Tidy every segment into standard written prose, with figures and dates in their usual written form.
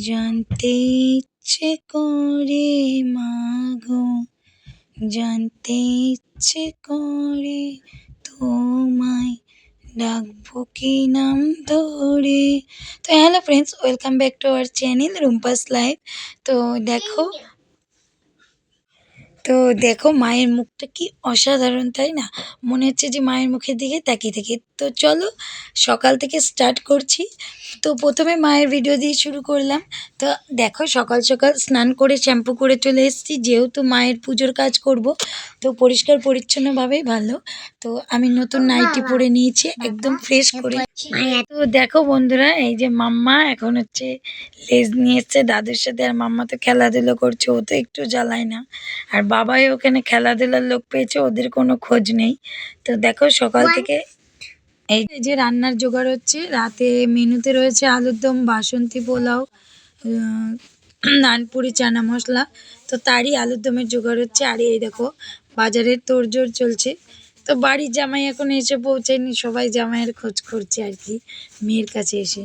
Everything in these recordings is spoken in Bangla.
জানতে ইচ্ছে করে মাগো, জানতে ইচ্ছে করে তোমায় ডাকবো কি নাম ধরে। তো hello friends, welcome back to our channel Rumpa's life. তো দেখো তো দেখো মায়ের মুখটা কি অসাধারণ, তাই না? মনে হচ্ছে যে মায়ের মুখের দিকে তাকিয়ে থেকে। তো চলো সকাল থেকে স্টার্ট করছি। তো প্রথমে মায়ের ভিডিও দিয়ে শুরু করলাম। তো দেখো সকাল সকাল স্নান করে শ্যাম্পু করে চলে এসেছি, যেহেতু মায়ের পুজোর কাজ করব। তো পরিষ্কার পরিচ্ছন্নভাবেই ভালো। তো আমি নতুন নাইটি পরে নিয়েছি একদম ফ্রেশ করে। তো দেখো বন্ধুরা, এই যে মাম্মা এখন হচ্ছে লেজ নিয়ে এসছে দাদুর সাথে, আর মাম্মা তো খেলাধুলো করছে, ও তো একটু জ্বালায় না। আর বাবাই ওখানে খেলাধুলার লোক পেয়েছে, ওদের কোনো খোঁজ নেই। তো দেখো সকাল থেকে এই যে রান্নার জোগাড় হচ্ছে। রাতে মেনুতে রয়েছে আলুর দম, বাসন্তী পোলাও, নানপুরি, চানা মশলা। তো তারই আলুর দমের জোগাড় হচ্ছে। আর এই দেখো বাজারের তোড়জোড় চলছে। তো বাড়ির জামাই এখন এসে পৌঁছায়নি, সবাই জামাইয়ের খোঁজ করছে আর কি, মেয়ের কাছে এসে।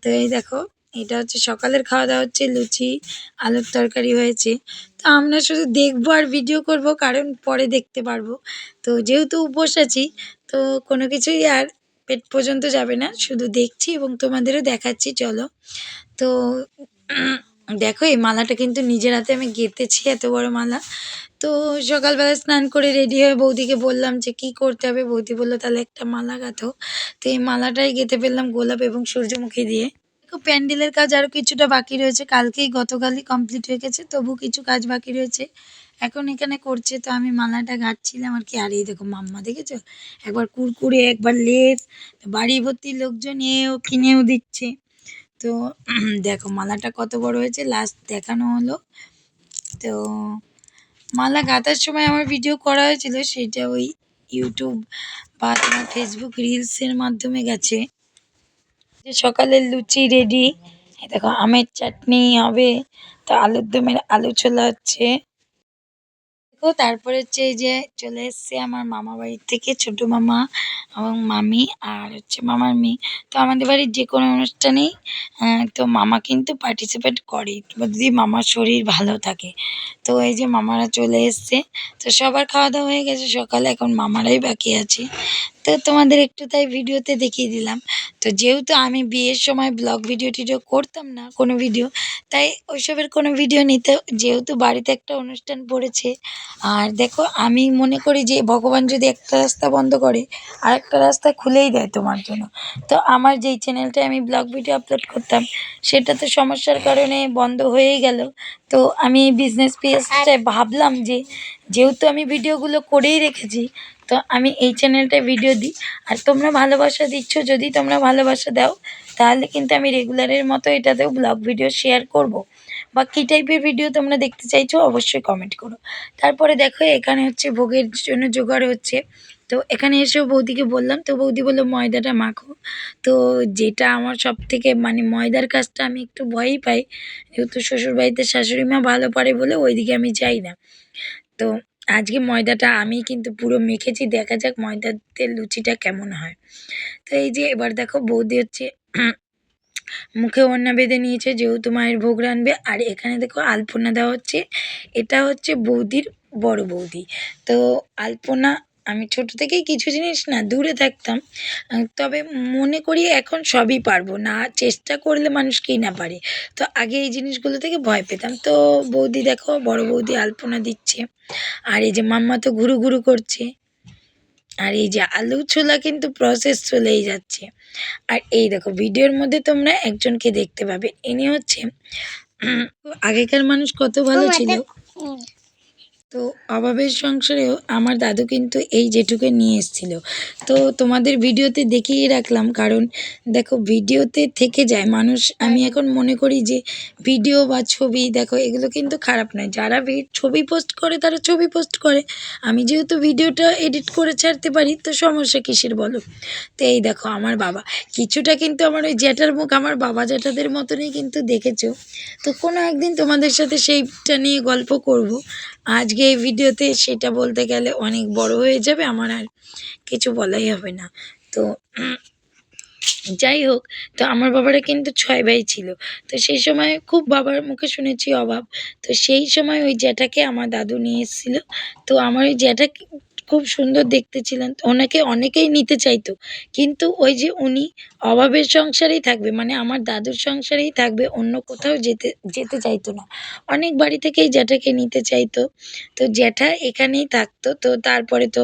তো এই দেখো এটা হচ্ছে সকালের খাওয়া দাওয়া, হচ্ছে লুচি, আলুর তরকারি হয়েছে। তো আমরা শুধু দেখবো আর ভিডিও করব, কারণ পরে দেখতে পারবো। তো যেহেতু উপোস আছি, তো কোনো কিছুই আর পেট পর্যন্ত যাবে না, শুধু দেখছি এবং তোমাদেরও দেখাচ্ছি। চলো। তো দেখো এই মালাটা কিন্তু নিজের হাতে আমি গেঁথেছি, এত বড় মালা। তো সকালবেলা স্নান করে রেডি হয়ে বৌদিকে বললাম যে কি করতে হবে। বৌদি বললো তাহলে একটা মালা গাঁথো। তো এই মালাটাই গেঁথে ফেললাম গোলাপ এবং সূর্যমুখী দিয়ে। দেখো প্যান্ডেলের কাজ আরও কিছুটা বাকি রয়েছে, কালকেই গতকালই কমপ্লিট হয়ে গেছে, তবু কিছু কাজ বাকি রয়েছে এখন এখানে করছে। তো আমি মালাটা গাঁথছিলাম আর কি। আর এই দেখো মাম্মা দেখেছো, একবার কুরকুরে, একবার লেস, বাড়ি ভর্তি লোকজন এও কিনেও দিচ্ছে। তো দেখো মালাটা কত বড় হয়েছে, লাস্ট দেখানো হলো। তো মালা গাঁথার সময় আমার ভিডিও করা হয়েছিল, সেটা ওই ইউটিউব বা তোমার ফেসবুক রিলসের মাধ্যমে গেছে। যে সকালের লুচি রেডি, দেখো আমের চাটনি হবে, তো আলুর দমের আলু ছোলা হচ্ছে। দেখো তারপরে হচ্ছে এই যে চলে এসছে আমার মামা বাড়ির থেকে ছোট মামা এবং মামি, আর হচ্ছে মামার মেয়ে। তো আমাদের বাড়ির যে কোনো অনুষ্ঠানেই তো মামা কিন্তু পার্টিসিপেট করে, যদি মামার শরীর ভালো থাকে। তো এই যে মামারা চলে এসছে। তো সবার খাওয়া দাওয়া হয়ে গেছে সকালে, এখন মামারাই বাকি আছে। তো তোমাদের একটু তাই ভিডিওতে দেখিয়ে দিলাম। তো যেহেতু আমি বিয়ের সময় ব্লগ ভিডিও টিডিও করতাম না কোনো ভিডিও, তাই ওইসবের কোনো ভিডিও নিতে, যেহেতু বাড়িতে একটা অনুষ্ঠান পড়েছে। আর দেখো আমি মনে করি যে ভগবান যদি একটা রাস্তা বন্ধ করে, আরেকটা রাস্তা খুলেই দেয় তোমার জন্য। তো আমার যেই চ্যানেলটায় আমি ব্লগ ভিডিও আপলোড করতাম, সেটা তো সমস্যার কারণে বন্ধ হয়েই গেল। তো আমি এই বিজনেস পেজটায় ভাবলাম যে যেহেতু আমি ভিডিওগুলো করেই রেখেছি, তো আমি এই চ্যানেলটায় ভিডিও দিই। আর তোমরা ভালোবাসা দিচ্ছ, যদি তোমরা ভালোবাসা দাও, তাহলে কিন্তু আমি রেগুলারের মতো এটাতেও ব্লগ ভিডিও শেয়ার করব। বা কী টাইপের ভিডিও তোমরা দেখতে চাইছো অবশ্যই কমেন্ট করো। তারপরে দেখো এখানে হচ্ছে ভোগের জন্য জোগাড় হচ্ছে। তো এখানে এসেও বৌদিকে বললাম, তো বৌদি বললো ময়দাটা মাখো। তো যেটা আমার সব থেকে মানে ময়দার কাজটা আমি একটু ভয়ই পাই, যেহেতু শ্বশুরবাড়িতে শাশুড়ি মা ভালো পারে বলে ওইদিকে আমি যাই না। তো আজকে ময়দাটা আমি কিন্তু পুরো মেখেছি, দেখা যাক ময়দাতে লুচিটা কেমন হয়। তো এই যে এবার দেখো বৌদি হচ্ছে মুখে ওড়না বেঁধে নিয়েছে, যেহেতু মায়ের ভোগ রান্নবে। আর এখানে দেখো আলপনা দেওয়া হচ্ছে, এটা হচ্ছে বৌদির বড় বৌদি। তো আলপনা আমি ছোট থেকেই কিছু জিনিস না দূরে থাকতাম, তবে মনে করি এখন সবই পারবো, না চেষ্টা করলে মানুষ কি না পারে। তো আগে এই জিনিসগুলো থেকে ভয় পেতাম। তো বৌদি দেখো বড় বৌদি আলপনা দিচ্ছে, আর এই যে মাম্মা তো ঘুরু ঘুরু করছে। আর এই যে আলু ছোলা কিন্তু প্রসেস চলেই যাচ্ছে। আর এই দেখো ভিডিওর মধ্যে তোমরা একজনকে দেখতে পাবে, ইনি হচ্ছে আগেকার মানুষ কত ভালো ছিল। তো অভাবের সংসারেও আমার দাদু কিন্তু এই যেটুকু নিয়ে এসেছিল। তো তোমাদের ভিডিওতে দেখিয়ে রাখলাম, কারণ দেখো ভিডিওতে থেকে যায় মানুষ। আমি এখন মনে করি যে ভিডিও বা ছবি দেখো এগুলো কিন্তু খারাপ নয়, যারা ছবি পোস্ট করে তারা ছবি পোস্ট করে। আমি যেহেতু ভিডিওটা এডিট করে ছাড়তে পারি, তো সমস্যা কিসের বলো। তো এই দেখো আমার বাবা কিছুটা কিন্তু আমার ওই জ্যাঠার মুখ আমার বাবা জ্যাঠাদের মতনই কিন্তু দেখেছো। তো কোনো একদিন তোমাদের সাথে সেইটা নিয়ে গল্প করব। আজকে এই ভিডিওতে সেটা বলতে গেলে অনেক বড় হয়ে যাবে, আমার আর কিছু বলাই হবে না। তো যাই হোক, তো আমার বাবারা কিন্তু ৬ ভাই ছিল। তো সেই সময় খুব বাবার মুখে শুনেছি অভাব। তো সেই সময় ওই জ্যাঠাকে আমার দাদু নিয়ে এসেছিল। তো আমার ওই জ্যাঠা খুব সুন্দর দেখতে ছিলেন। ওনাকে অনেকেই নিতে চাইতো। কিন্তু ওই যে উনি অভাবের সংসারেই থাকবে, মানে আমার দাদুর সংসারেই থাকবে, অন্য কোথাও যেতে যেতে চাইতো না। অনেক বাড়ি থেকেই জ্যাঠাকে নিতে চাইতো। তো জ্যাঠা এখানেই থাকতো। তো তারপরে তো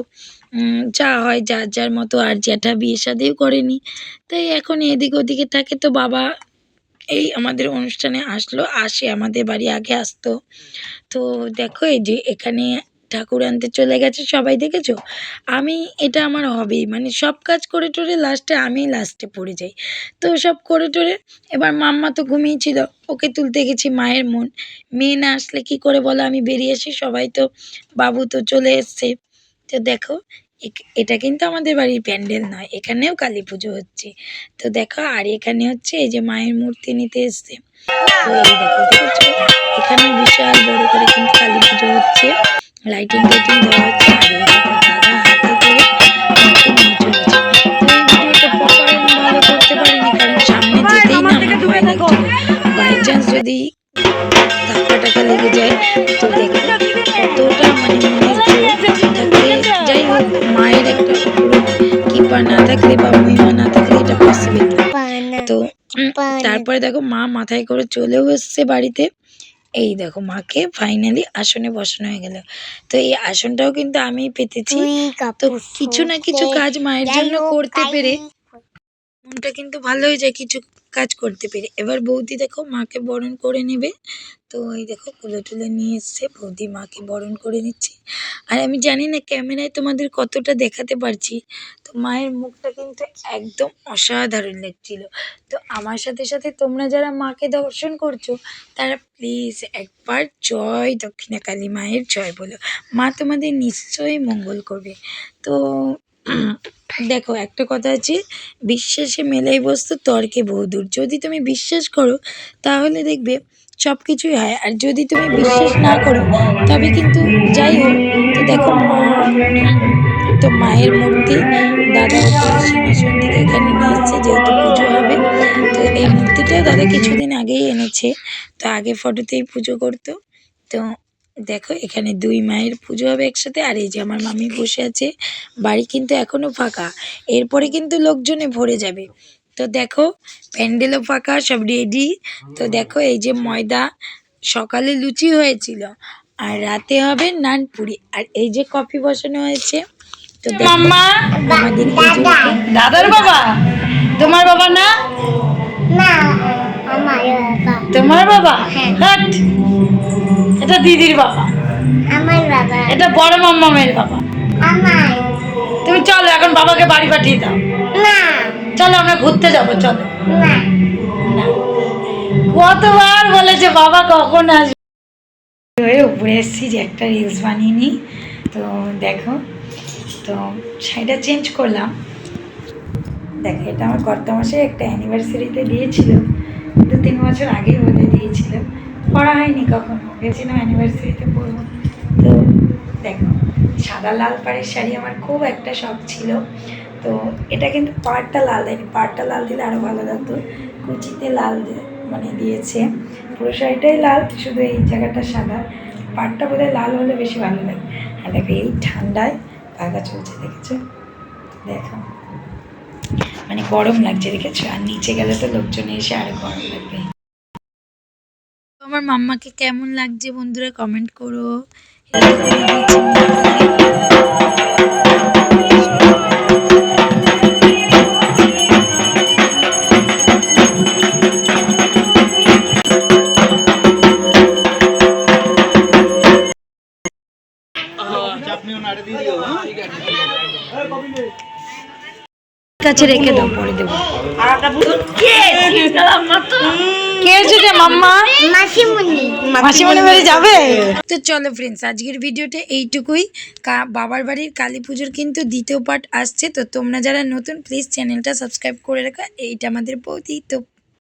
যা হয় যার, যার মতো, আর জ্যাঠা বিয়ে-শাদিও করেনি। তাই এখন এদিক ওদিকে থাকে। তো বাবা এই আমাদের অনুষ্ঠানে আসে আমাদের বাড়ি, আগে আসতো। তো দেখো এই যে এখানে ঠাকুর আনতে চলে গেছে, সবাই দেখেছো? আমি এটা আমার হবেই, মানে সব কাজ করে টরে লাস্টে আমিই লাস্টে পড়ে যাই। তো সব করে টরে এবার মাম্মা তো ঘুমিয়েছিল, ওকে তুলতে গেছি, মায়ের মন। মেয়ে না আসলে কি করে বলো, আমি বেরিয়ে আসি, সবাই তো, বাবু তো চলে এসছে। তো দেখো এটা কিন্তু আমাদের বাড়ির প্যান্ডেল নয়, এখানেও কালী পুজো হচ্ছে। তো দেখো আর এখানে হচ্ছে এই যে মায়ের মূর্তি নিতে এসছে। তো এই দেখো, দেখেছো? এখানে বিশাল বড় করে কিন্তু কালী পুজো হচ্ছে, লাইটিং টাইটিং দেওয়া হচ্ছে। আর এই দেখো দাদা হাতে করে মাকে নিয়ে চলেছে। তো এই ভিডিওটা প্রপার আমি ভালো করতে পারিনি, কারণ সামনে যেতেই না আমার ভয় লাগছিল, বাই চান্স যদি ধাক্কা টাকা লেগে যায়। তো দেখো কতটা মানে মনের জোর থাকলে, যাই হোক, মায়ের একটা অপরূপ কৃপা না থাকলে বা মহিমা না থাকলে এটা পসিবল না। তো তারপরে দেখো মা মাথায় করে চলেও এসছে বাড়িতে। এই দেখো মাকে ফাইনালি আসনে বসানো হয়ে গেল। তো এই আসনটাও কিন্তু আমিই পেতেছি। তো কিছু না কিছু কাজ মায়ের জন্য করতে পেরে মনটা কিন্তু ভালো হয়ে যায়, কিছু কাজ করতে পেরে। এবার বৌদি দেখো মাকে বরণ করে নেবে। তো এই দেখো কুলে টুলে নিয়ে এসছে, বৌদি মাকে বরণ করে নিচ্ছে। আর আমি জানি না ক্যামেরায় তোমাদের কতটা দেখাতে পারছি, তো মায়ের মুখটা কিন্তু একদম অসাধারণ লাগছিল। তো আমার সাথে সাথে তোমরা যারা মাকে দর্শন করছো, তারা প্লিজ একবার জয় দক্ষিণাকালী মায়ের জয় বলো। মা তোমাদের নিশ্চয়ই মঙ্গল করবে। তো দেখো একটা কথা আছে, বিশ্বাসে মেলাই বস্তু তর্কে বহুদূর। যদি তুমি বিশ্বাস করো তাহলে দেখবে সব কিছুই হয়, আর যদি তুমি বিশ্বাস না করো তবে কিন্তু যাই হোক। তো দেখো মা, তো মায়ের মূর্তি দাদা ওপরে সিংহাসন থেকে এখানে নিয়ে এসছে, যেহেতু পুজো হবে। তো এই মূর্তিটাও দাদা কিছুদিন আগেই এনেছে, তো আগে ফটোতেই পুজো করতো। তো দেখো এখানে দুই মায়ের পুজো হবে একসাথে। আর এই যে আমার মামি বসে আছে, বাড়ি কিন্তু এখনো ফাঁকা, এরপরে কিন্তু লোকজনে ভরে যাবে। তো দেখো প্যান্ডেলও ফাঁকা, সব রেডি। তো দেখো এই যে ময়দা, সকালে লুচি হয়েছিল আর রাতে হবে নানপুরি, আর এই যে কফি বসানো হয়েছে। তো মাম্মা আমাদের এই যে দাদার বাবা, তোমার বাবা না? না, আমার বাবা। তোমার বাবা? হ্যাঁ। এটা দিদির বাবা। আমার বাবা। এটা বড় মাম্মামের বাবা। আমার। তুমি চলো এখন বাবাকে বাড়ি পাঠিয়ে দাও। না। চলো আমরা ঘুরতে যাবো, চলো। না। না। কতবার বলেছে বাবা কখন আসবে। হয়ে উপরে এসেছি যে একটা রিলস বানিয়ে নিই। তো দেখো, তো শাড়িটা চেঞ্জ করলাম। দেখো এটা আমার কর্তামশাই একটা অ্যানিভার্সারিতে দিয়েছিল, 2-3 বছর আগেই বলে দিয়েছিল, পরা হয়নি কখনো, ভেবেছিলাম অ্যানিভার্সারিতে পরবো। তো দেখো সাদা লাল পাড়ের শাড়ি আমার খুব একটা শখ ছিল। তো এটা কিন্তু পাড়টা লাল দেয়নি, পাড়টা লাল দিলে আরও ভালো লাগতো। কুচিতে লাল মানে দিয়েছে, পুরো শাড়িটাই লাল, শুধু এই জায়গাটা সাদা, পাড়টা বোধহয় লাল হলে বেশি ভালো লাগে। আর দেখো এই ঠান্ডায় পাখা চলছে, দেখেছো? দেখো মানে গরম লাগছে, দেখেছো? আর নিচে গেলে তো লোকজন এসে আরো গরম লাগবে। আমার মাম্মাকে কেমন লাগছে বন্ধুরা কমেন্ট করো। কাছে রেখে দাও, পরে দেবো। মাসিমণি বাড়ি যাবে। তো চলো ফ্রেন্ডস, আজকের ভিডিওটা এইটুকুই। বাবার বাড়ির কালী পুজোর কিন্তু দ্বিতীয় পার্ট আসছে, তো তোমরা যারা নতুন প্লিজ চ্যানেলটা সাবস্ক্রাইব করে রাখো। এইটা আমাদের বৌদি। তো